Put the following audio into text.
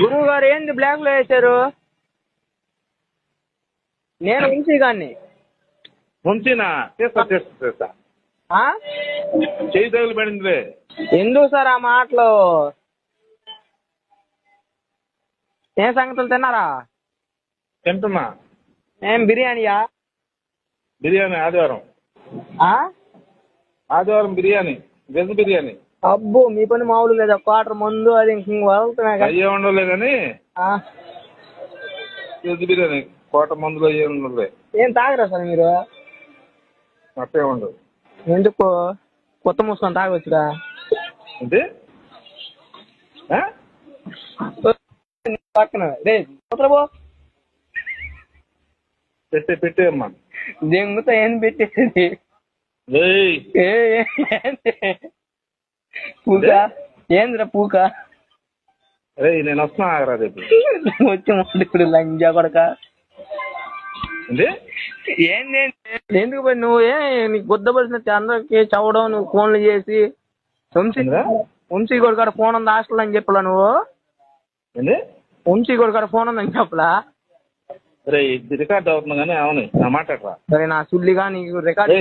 గురువు గారు ఏంది బ్లాక్ లో వేశారు? నేను వంశీ గారిని. వంశీనా? చేస్తా ఆ? చేయి తగులు పడిందిలే. ఎందుకు సార్ ఆ మాటలు? ఏం సంగతులు తిన్నారా? తింటున్నా. ఏం బిర్యానీయా? బిర్యానీ ఆదివారం. ఆ? ఆదివారం బిర్యానీ, వెజ్ బిర్యానీ. అబ్బో మీ పని మామూలు లేదా? క్వార్టర్ మందు అది ఇంక వదులుతున్నా అయ్యే ఉండలే కానీ ఆ? వెజ్ బిర్యానీ కోట మందులో అయ్యే ఉండలే. ఏం తాగరా సార్ మీరు? అట్టే ఉండదు. ఎందుకు? కొత్త మూసుకొని తాగొచ్చుగా. అంటే పక్కన రే పో. పెట్టేయమ్మా. దెంగుతో ఏం పెట్టేది? పూక ఏంద్రా పూక? అరే నేను వస్తున్నా ఆగరా రేపు. వచ్చి ఇప్పుడు లంజా కొడక. ఏంది ఎందుకు పోయి నువ్వు నీకు గుద్దపడిన అందరికి చవడం, నువ్వు ఫోన్లు చేసి వంశీ గోడు కాడ ఫోన్ ఉంది హాస్టల్ అని చెప్పలా నువ్వు? వంశీ గోడు కాడ ఫోన్ ఉందని చెప్పలా? రికార్డ్ అవుతుంది కానీ అవును నా మాట్లాడరా. సరే నా సుల్లిగా నీకు రికార్డ్